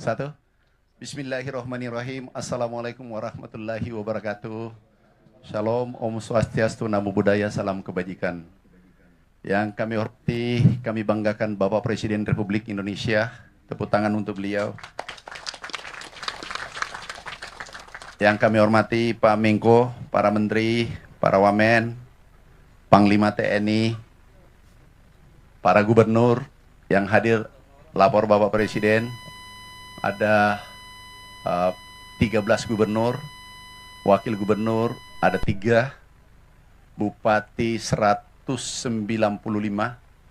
Satu. Bismillahirrahmanirrahim. Assalamualaikum warahmatullahi wabarakatuh. Shalom, Om Swastiastu, Namo Buddhaya, salam kebajikan. Yang kami hormati, kami banggakan Bapak Presiden Republik Indonesia. Tepuk tangan untuk beliau. Yang kami hormati Pak Menko, para Menteri, para Wamen, Panglima TNI, para Gubernur yang hadir lapor Bapak Presiden. Ada 13 gubernur, wakil gubernur, ada 3, bupati 195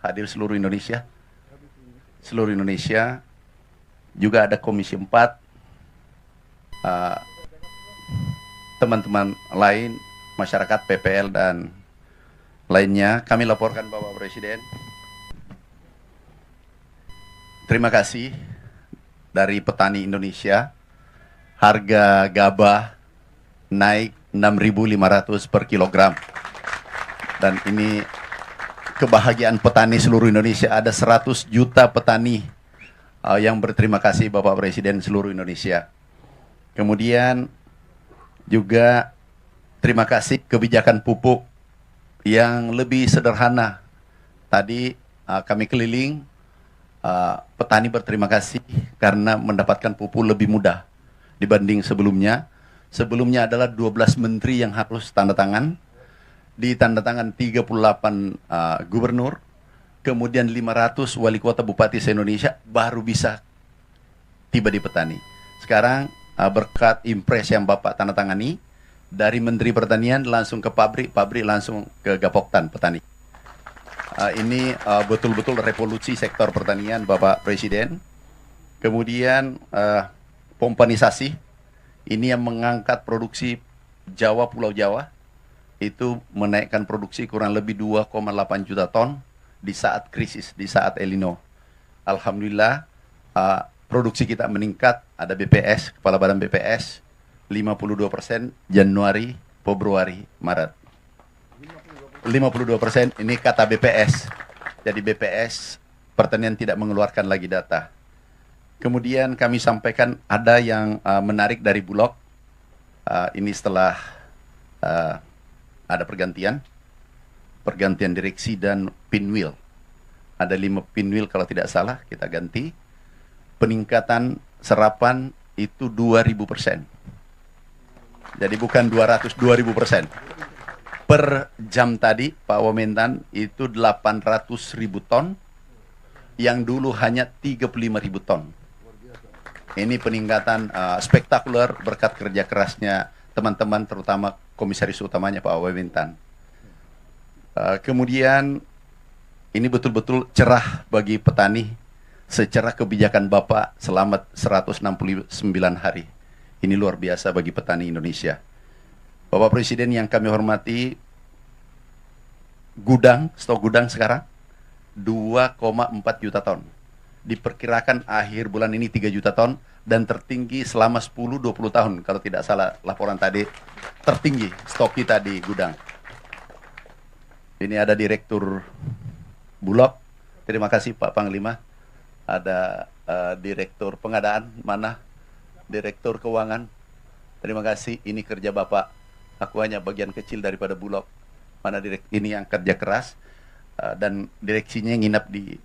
hadir seluruh Indonesia. Seluruh Indonesia, juga ada Komisi 4, teman-teman lain, masyarakat, PPL, dan lainnya. Kami laporkan Bapak Presiden. Terima kasih dari petani Indonesia. Harga gabah naik 6.500 per kilogram. Dan ini kebahagiaan petani seluruh Indonesia. Ada 100 juta petani yang berterima kasih Bapak Presiden seluruh Indonesia. Kemudian juga terima kasih kebijakan pupuk yang lebih sederhana. Tadi kami keliling, petani berterima kasih karena mendapatkan pupuk lebih mudah dibanding sebelumnya. Sebelumnya adalah 12 menteri yang harus tanda tangan, ditandatangan 38 gubernur, kemudian 500 wali kota bupati se-Indonesia baru bisa tiba di petani. Sekarang berkat impres yang Bapak tanda tangani, dari Menteri Pertanian langsung ke pabrik, pabrik langsung ke Gapoktan petani. Ini betul-betul revolusi sektor pertanian Bapak Presiden. Kemudian pompanisasi, ini yang mengangkat produksi Jawa, Pulau Jawa, itu menaikkan produksi kurang lebih 2,8 juta ton di saat krisis, di saat El Nino. Alhamdulillah, produksi kita meningkat. Ada BPS, Kepala Badan BPS, 52% Januari, Februari, Maret. 52% ini kata BPS. Jadi BPS Pertanian tidak mengeluarkan lagi data. Kemudian kami sampaikan ada yang menarik dari Bulog. Ini setelah ada pergantian direksi dan pinwheel. Ada 5 pinwheel kalau tidak salah kita ganti. Peningkatan serapan itu 2000%. Jadi bukan 200, 2000%. Per jam tadi Pak Wamentan itu 800.000 ton, yang dulu hanya 35.000 ton. Ini peningkatan spektakuler berkat kerja kerasnya teman-teman, terutama komisaris utamanya Pak Wamentan. Kemudian ini betul-betul cerah bagi petani secara kebijakan Bapak selama 169 hari. Ini luar biasa bagi petani Indonesia. Bapak Presiden yang kami hormati, stok gudang sekarang 2,4 juta ton. Diperkirakan akhir bulan ini 3 juta ton, dan tertinggi selama 10-20 tahun. Kalau tidak salah laporan tadi, tertinggi stok kita di gudang. Ini ada Direktur Bulog. Terima kasih Pak Panglima. Ada Direktur Pengadaan, mana? Direktur Keuangan. Terima kasih, ini kerja Bapak. Aku hanya bagian kecil daripada Bulog. Mana ini yang kerja keras, dan direksinya nginap di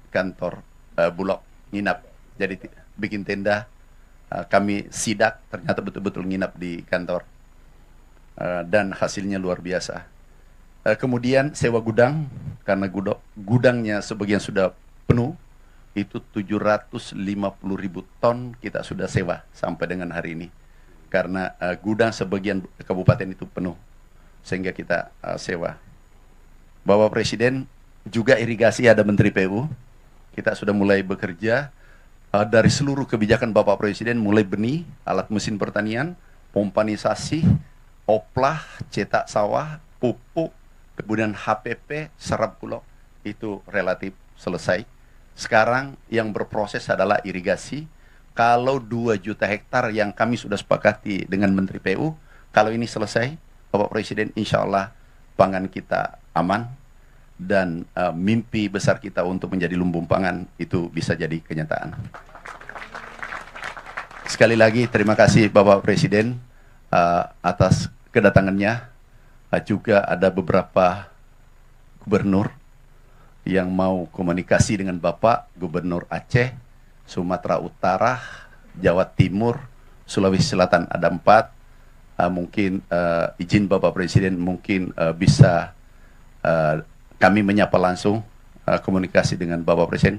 kantor Bulog, nginap. Jadi bikin tenda, kami sidak, ternyata betul-betul nginap di kantor, dan hasilnya luar biasa. Kemudian sewa gudang, karena gudangnya sebagian sudah penuh, itu 750.000 ton kita sudah sewa sampai dengan hari ini. Karena gudang sebagian kabupaten itu penuh, sehingga kita sewa. Bapak Presiden, juga irigasi ada Menteri PU. Kita sudah mulai bekerja dari seluruh kebijakan Bapak Presiden, mulai benih, alat mesin pertanian, pompanisasi, oplah, cetak sawah, pupuk, kemudian HPP, serap bulog, itu relatif selesai. Sekarang yang berproses adalah irigasi. Kalau 2 juta hektar yang kami sudah sepakati dengan Menteri PU, kalau ini selesai, Bapak Presiden, insya Allah pangan kita aman, dan mimpi besar kita untuk menjadi lumbung pangan itu bisa jadi kenyataan. sekali lagi terima kasih Bapak Presiden atas kedatangannya. Juga ada beberapa gubernur yang mau komunikasi dengan Bapak, Gubernur Aceh, Sumatera Utara, Jawa Timur, Sulawesi Selatan, ada 4. Mungkin izin Bapak Presiden, mungkin bisa kami menyapa langsung komunikasi dengan Bapak Presiden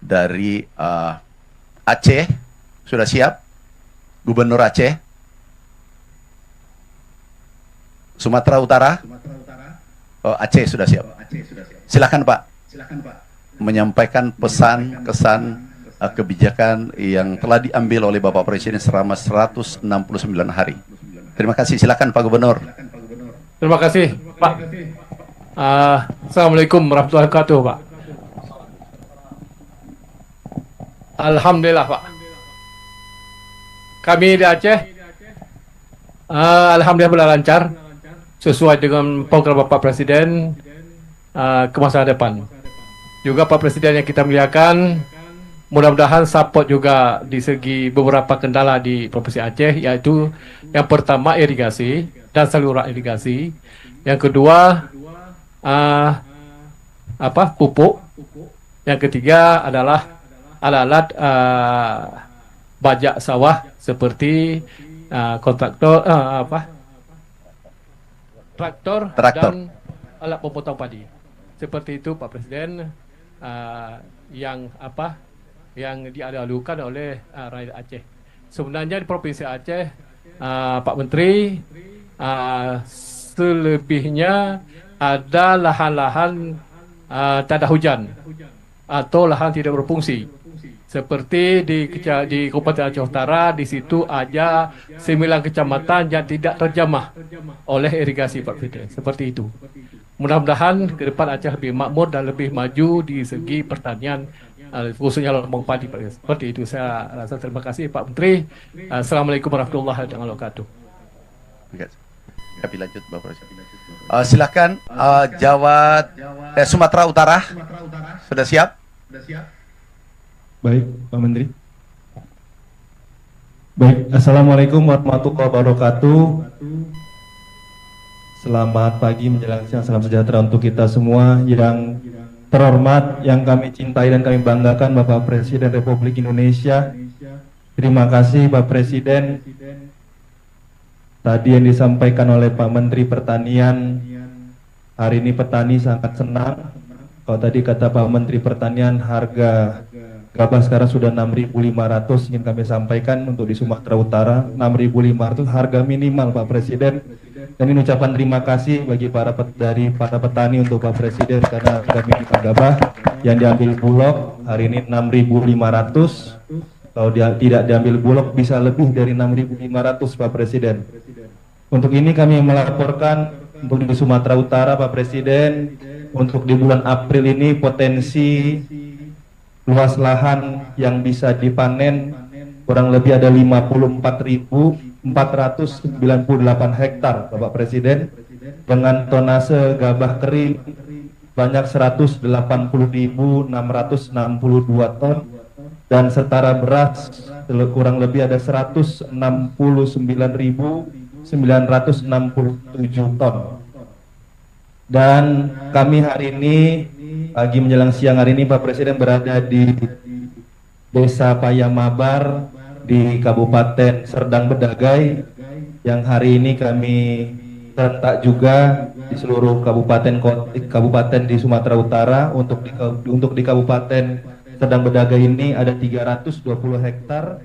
dari Aceh. Sudah siap? Gubernur Aceh? Sumatera Utara? Oh, Aceh sudah siap. Silakan Pak. Menyampaikan pesan, kesan, kebijakan yang telah diambil oleh Bapak Presiden selama 169 hari. Terima kasih. Silakan Pak Gubernur. Terima kasih Pak. Assalamualaikum warahmatullahi wabarakatuh Pak. Alhamdulillah Pak. Kami di Aceh alhamdulillah berjalan lancar sesuai dengan program Bapak Presiden ke masa depan. Juga Pak Presiden yang kita muliakan, mudah-mudahan support juga di segi beberapa kendala di Provinsi Aceh, yaitu yang pertama irigasi dan saluran irigasi, yang kedua pupuk, yang ketiga adalah alat-alat bajak sawah seperti kontraktor traktor dan alat pemotong padi. Seperti itu Pak Presiden, yang diadalukan oleh rakyat Aceh. Sebenarnya di Provinsi Aceh, Pak Menteri, selebihnya ada lahan-lahan tak ada hujan atau lahan tidak berfungsi. Seperti di Kabupaten Aceh Utara, di situ ada 9 kecamatan yang tidak terjamah oleh irigasi Pak Presiden. Seperti itu. Mudah-mudahan ke depan Aceh lebih makmur dan lebih maju di segi pertanian, khususnya lombang padi Pak Presiden. Seperti itu. Saya rasa terima kasih Pak Menteri. Assalamualaikum warahmatullahi wabarakatuh. Kami lanjut Bapak Presiden. Silakan Sumatera Utara. Sudah siap? Baik, Pak Menteri. Baik, Assalamualaikum warahmatullahi wabarakatuh. Selamat pagi menjelang siang, salam sejahtera untuk kita semua. Yang terhormat, yang kami cintai dan kami banggakan, Bapak Presiden Republik Indonesia. Terima kasih Pak Presiden. Tadi yang disampaikan oleh Pak Menteri Pertanian, hari ini petani sangat senang. Kalau tadi kata Pak Menteri Pertanian, harga gabah sekarang sudah 6.500, ingin kami sampaikan untuk di Sumatera Utara 6.500 harga minimal Pak Presiden. Dan ini ucapan terima kasih bagi para petani untuk Pak Presiden, karena harga minimal gabah yang diambil Bulog hari ini 6.500. Kalau tidak diambil Bulog bisa lebih dari 6.500 Pak Presiden. Untuk ini kami melaporkan untuk di Sumatera Utara Pak Presiden, untuk di bulan April ini potensi luas lahan yang bisa dipanen kurang lebih ada 54.498 hektar Bapak Presiden, dengan tonase gabah kering banyak 180.662 ton, dan setara beras kurang lebih ada 169.967 ton. Dan kami hari ini pagi menjelang siang hari ini Pak Presiden berada di Desa Payamabar di Kabupaten Serdang Bedagai, yang hari ini kami serentak juga di seluruh kabupaten di Sumatera Utara. Untuk di Kabupaten Serdang Bedagai ini ada 320 hektar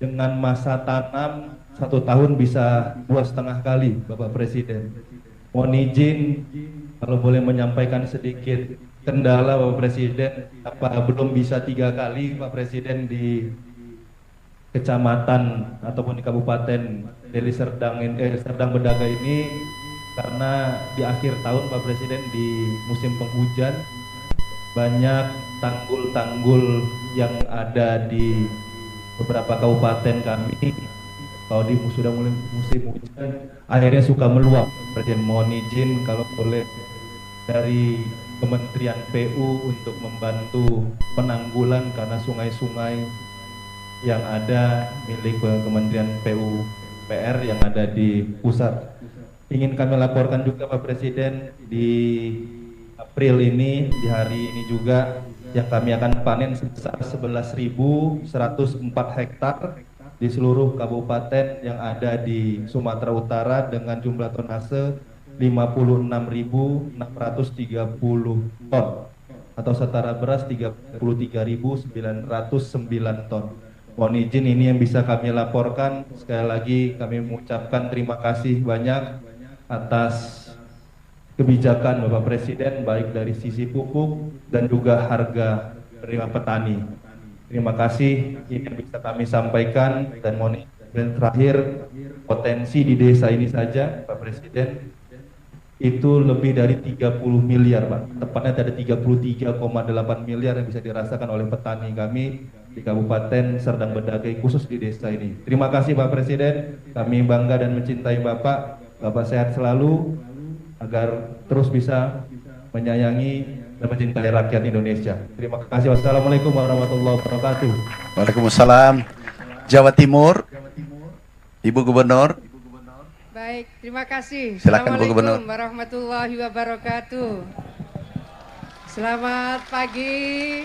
dengan masa tanam 1 tahun bisa 2,5 kali Bapak Presiden. Mohon izin kalau boleh menyampaikan sedikit kendala Bapak Presiden, apa belum bisa 3 kali Pak Presiden di kecamatan ataupun di Kabupaten Deli Serdang Bedagai ini, karena di akhir tahun Pak Presiden di musim penghujan banyak tanggul-tanggul yang ada di beberapa kabupaten kami, kalau sudah mulai musim hujan akhirnya suka meluap. Presiden mohon izin kalau boleh dari Kementerian PU untuk membantu penanggulan, karena sungai-sungai yang ada milik Kementerian PUPR yang ada di pusat. Ingin kami laporkan juga Pak Presiden, di April ini, di hari ini juga yang kami akan panen sebesar 11.104 hektar di seluruh kabupaten yang ada di Sumatera Utara dengan jumlah tonase 56.630 ton atau setara beras 33.909 ton. Mohon izin ini yang bisa kami laporkan. Sekali lagi kami mengucapkan terima kasih banyak atas kebijakan Bapak Presiden baik dari sisi pupuk dan juga harga penerima petani. Terima kasih, ini yang bisa kami sampaikan. Dan mohon izin terakhir, potensi di desa ini saja Pak Presiden itu lebih dari 30 miliar Pak, tepatnya ada 33,8 miliar yang bisa dirasakan oleh petani kami di Kabupaten Serdang Bedagai, khusus di desa ini. Terima kasih Pak Presiden, kami bangga dan mencintai Bapak. Bapak sehat selalu agar terus bisa menyayangi dan mencintai rakyat Indonesia. Terima kasih. Wassalamualaikum warahmatullahi wabarakatuh. Waalaikumsalam. Jawa Timur, Ibu Gubernur. Baik, terima kasih. Silakan Bu Gubernur. Assalamualaikum warahmatullahi wabarakatuh. Selamat pagi.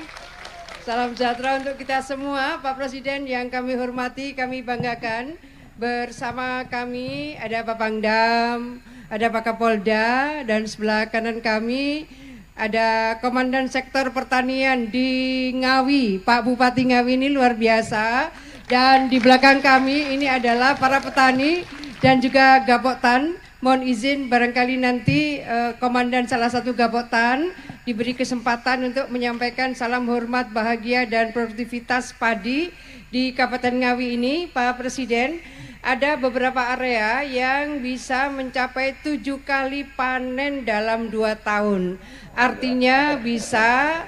Salam sejahtera untuk kita semua. Pak Presiden yang kami hormati, kami banggakan. Bersama kami ada Pak Pangdam, ada Pak Kapolda, dan sebelah kanan kami ada Komandan Sektor Pertanian di Ngawi, Pak Bupati Ngawi ini luar biasa. Dan di belakang kami ini adalah para petani dan juga Gapoktan. Mohon izin barangkali nanti Komandan salah satu Gapoktan diberi kesempatan untuk menyampaikan salam hormat, bahagia dan produktivitas padi di Kabupaten Ngawi ini. Pak Presiden, ada beberapa area yang bisa mencapai 7 kali panen dalam 2 tahun. Artinya bisa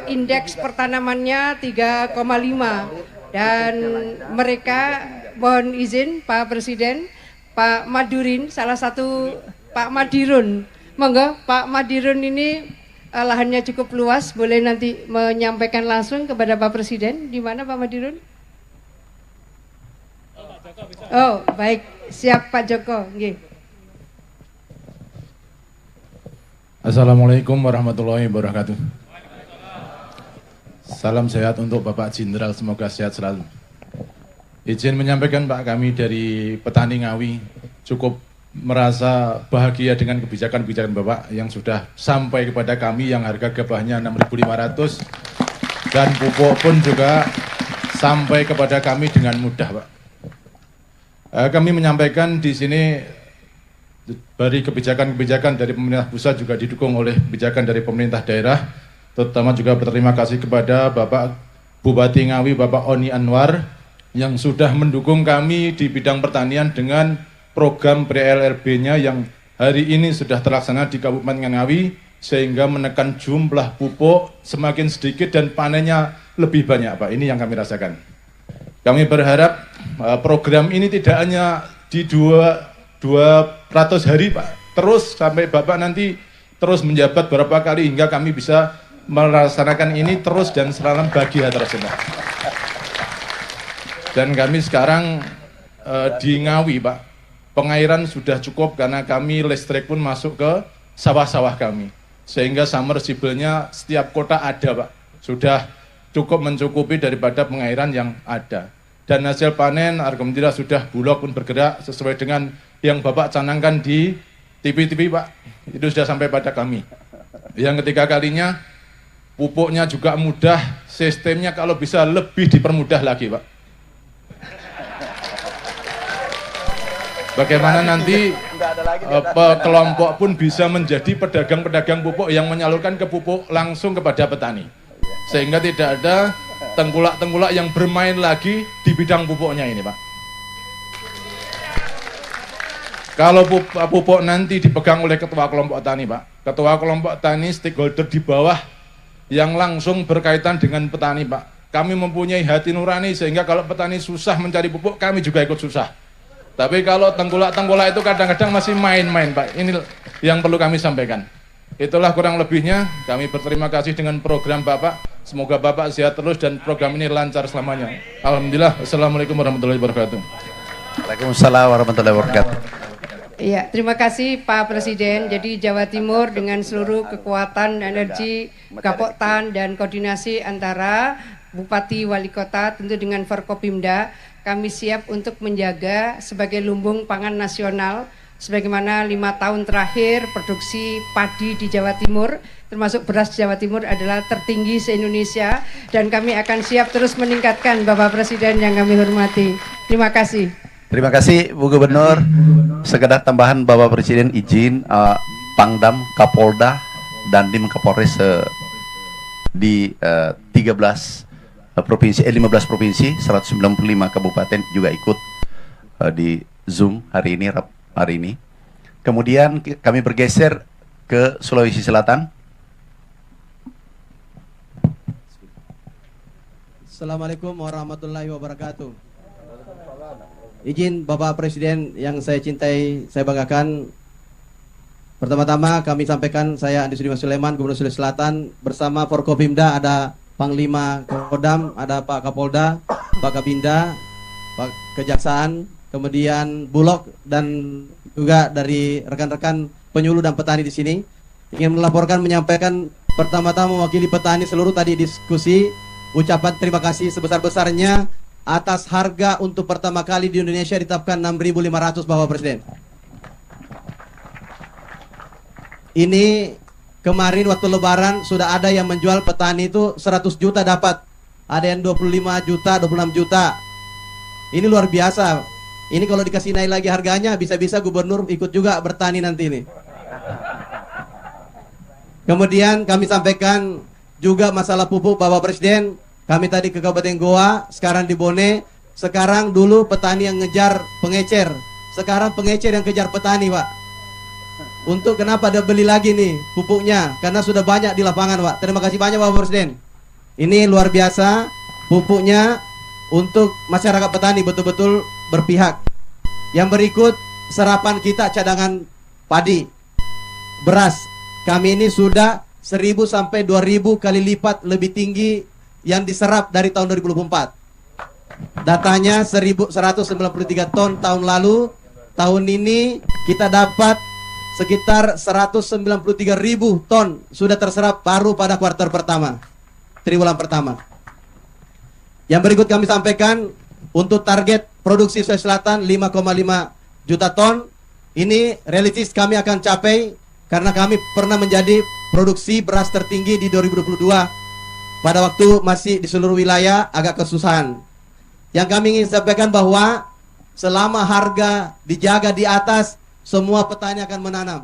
indeks pertanamannya 3,5. Dan mereka, mohon izin Pak Presiden, Pak Madirin, salah satu Pak Madirun, monggo Pak Madirun ini lahannya cukup luas, boleh nanti menyampaikan langsung kepada Pak Presiden. Di mana Pak Madirun? Oh, baik, siap Pak Joko. Nggih. Assalamualaikum warahmatullahi wabarakatuh. Salam sehat untuk Bapak Jenderal, semoga sehat selalu. Izin menyampaikan Pak, kami dari petani Ngawi cukup merasa bahagia dengan kebijakan-kebijakan Bapak yang sudah sampai kepada kami, yang harga gabahnya 6.500 dan pupuk pun juga sampai kepada kami dengan mudah Pak. Kami menyampaikan di sini dari kebijakan-kebijakan dari pemerintah pusat juga didukung oleh kebijakan dari pemerintah daerah, terutama juga berterima kasih kepada Bapak Bupati Ngawi, Bapak Oni Anwar, yang sudah mendukung kami di bidang pertanian dengan program PLRB-nya yang hari ini sudah terlaksana di Kabupaten Ngawi, sehingga menekan jumlah pupuk semakin sedikit dan panennya lebih banyak Pak. Ini yang kami rasakan. Kami berharap program ini tidak hanya di 200 hari Pak, terus sampai Bapak nanti terus menjabat berapa kali hingga kami bisa melaksanakan ini terus dan selalu bahagia terus Pak. Dan kami sekarang di Ngawi Pak, pengairan sudah cukup karena kami listrik pun masuk ke sawah-sawah kami, sehingga submersible-nya setiap kota ada Pak, sudah cukup mencukupi daripada pengairan yang ada. Dan hasil panen alhamdulillah sudah Bulog pun bergerak sesuai dengan yang Bapak canangkan di TV-TV Pak, itu sudah sampai pada kami. Yang ketiga kalinya pupuknya juga mudah, sistemnya kalau bisa lebih dipermudah lagi Pak. Bagaimana nanti kelompok pun bisa menjadi pedagang-pedagang pupuk yang menyalurkan ke pupuk langsung kepada petani, sehingga tidak ada tengkulak-tengkulak yang bermain lagi di bidang pupuknya ini Pak. Kalau pupuk nanti dipegang oleh ketua kelompok tani Pak, ketua kelompok tani stakeholder di bawah yang langsung berkaitan dengan petani Pak, kami mempunyai hati nurani sehingga kalau petani susah mencari pupuk, kami juga ikut susah. Tapi kalau tengkulak-tengkulak itu kadang-kadang masih main-main Pak, ini yang perlu kami sampaikan. Itulah kurang lebihnya, kami berterima kasih dengan program Bapak. Semoga Bapak sehat terus dan program ini lancar selamanya. Alhamdulillah. Assalamualaikum warahmatullahi wabarakatuh. Waalaikumsalam warahmatullahi wabarakatuh. Iya, terima kasih Pak Presiden. Jadi Jawa Timur dengan seluruh kekuatan, energi, Gapoktan dan koordinasi antara Bupati, Wali Kota, tentu dengan Forkopimda, kami siap untuk menjaga sebagai lumbung pangan nasional, sebagaimana 5 tahun terakhir produksi padi di Jawa Timur, termasuk beras Jawa Timur adalah tertinggi se-Indonesia, dan kami akan siap terus meningkatkan, Bapak Presiden yang kami hormati. Terima kasih. Terima kasih Bu Gubernur. Sekedar tambahan Bapak Presiden izin Pangdam, Kapolda, dan Dim Kapolres di 15 provinsi, 195 kabupaten juga ikut di Zoom hari ini. Kemudian kami bergeser ke Sulawesi Selatan. Assalamualaikum warahmatullahi wabarakatuh. Izin Bapak Presiden yang saya cintai, saya banggakan. Pertama-tama kami sampaikan, saya Andi Sudirman Sulaiman, Gubernur Sulawesi Selatan, bersama Forkopimda ada Panglima Kodam, ada Pak Kapolda, Pak Kabinda, Pak Kejaksaan, kemudian Bulog, dan juga dari rekan-rekan penyuluh dan petani di sini. Ingin melaporkan, menyampaikan pertama-tama mewakili petani seluruh tadi diskusi, ucapan terima kasih sebesar-besarnya atas harga untuk pertama kali di Indonesia ditetapkan 6.500 Bapak Presiden. Ini kemarin waktu Lebaran sudah ada yang menjual petani itu 100 juta dapat, ada yang 25 juta, 26 juta. Ini luar biasa. Ini kalau dikasih naik lagi harganya, bisa-bisa gubernur ikut juga bertani nanti ini. Kemudian kami sampaikan juga masalah pupuk Bapak Presiden. Kami tadi ke Kabupaten Goa, sekarang di Bone. Sekarang dulu petani yang ngejar pengecer, sekarang pengecer yang kejar petani, Pak. Untuk kenapa dia beli lagi nih pupuknya? Karena sudah banyak di lapangan, Pak. Terima kasih banyak Bapak Presiden. Ini luar biasa, pupuknya untuk masyarakat petani betul-betul berpihak. Yang berikut, serapan kita cadangan padi, beras. Kami ini sudah 1.000 sampai 2.000 kali lipat lebih tinggi yang diserap dari tahun 2024. Datanya 1.193 ton tahun lalu. Tahun ini kita dapat sekitar 193.000 ton sudah terserap baru pada kuartal pertama, triwulan pertama. Yang berikut kami sampaikan untuk target produksi Sulawesi Selatan 5,5 juta ton. Ini realistis kami akan capai karena kami pernah menjadi produksi beras tertinggi di 2022. Pada waktu masih di seluruh wilayah agak kesusahan. Yang kami ingin sampaikan bahwa selama harga dijaga di atas, semua petani akan menanam.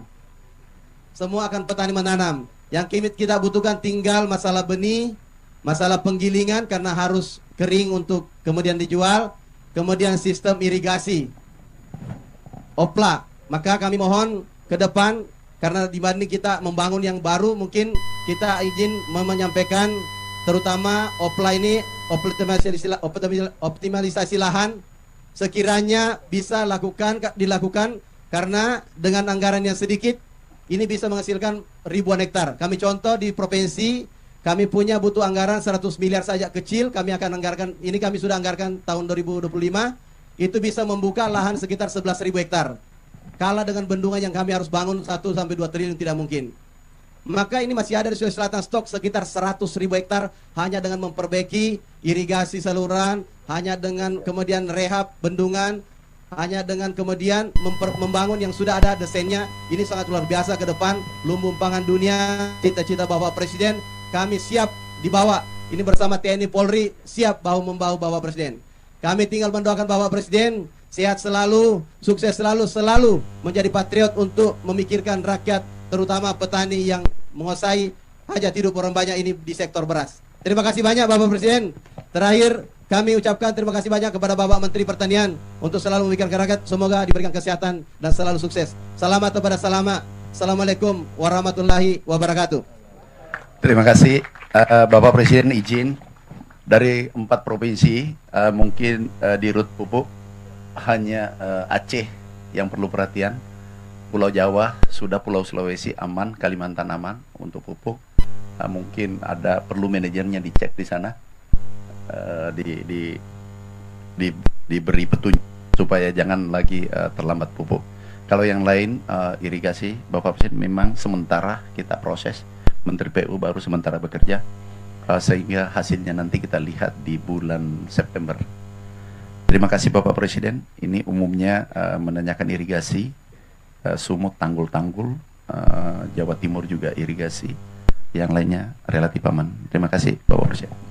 Semua akan petani menanam. Yang kita butuhkan tinggal masalah benih, masalah penggilingan karena harus kering untuk kemudian dijual, kemudian sistem irigasi, opla. Maka kami mohon ke depan, karena dibanding kita membangun yang baru, mungkin kita izin menyampaikan terutama opla ini, optimalisasi lahan, sekiranya bisa dilakukan karena dengan anggaran yang sedikit ini bisa menghasilkan ribuan hektar. Kami contoh di provinsi, kami punya butuh anggaran 100 miliar saja kecil, kami akan anggarkan, ini kami sudah anggarkan tahun 2025, itu bisa membuka lahan sekitar 11.000 hektar. Kalah dengan bendungan yang kami harus bangun 1 sampai 2 triliun tidak mungkin. Maka ini masih ada di Sulawesi Selatan stok sekitar 100.000 hektar hanya dengan memperbaiki irigasi saluran, hanya dengan kemudian rehab bendungan, hanya dengan kemudian membangun yang sudah ada desainnya. Ini sangat luar biasa ke depan, lumbung pangan dunia, cita-cita Bapak Presiden, kami siap dibawa. Ini bersama TNI Polri siap bahu-membahu Bapak Presiden. Kami tinggal mendoakan Bapak Presiden sehat selalu, sukses selalu menjadi patriot untuk memikirkan rakyat, terutama petani yang menguasai hajat hidup orang banyak ini di sektor beras. Terima kasih banyak Bapak Presiden. Terakhir kami ucapkan terima kasih banyak kepada Bapak Menteri Pertanian untuk selalu memikirkan rakyat. Semoga diberikan kesehatan dan selalu sukses. Selamat kepada selamat. Assalamualaikum warahmatullahi wabarakatuh. Terima kasih Bapak Presiden, izin dari 4 provinsi mungkin di rut pupuk hanya Aceh yang perlu perhatian. Pulau Jawa sudah, Pulau Sulawesi aman, Kalimantan aman untuk pupuk. mungkin ada perlu manajernya dicek di sana, diberi petunjuk supaya jangan lagi terlambat pupuk. Kalau yang lain irigasi, Bapak Presiden, memang sementara kita proses, Menteri PU baru sementara bekerja, sehingga hasilnya nanti kita lihat di bulan September. Terima kasih Bapak Presiden. Ini umumnya menanyakan irigasi, Sumut tanggul-tanggul, Jawa Timur juga irigasi, yang lainnya relatif aman. Terima kasih Bapak Presiden.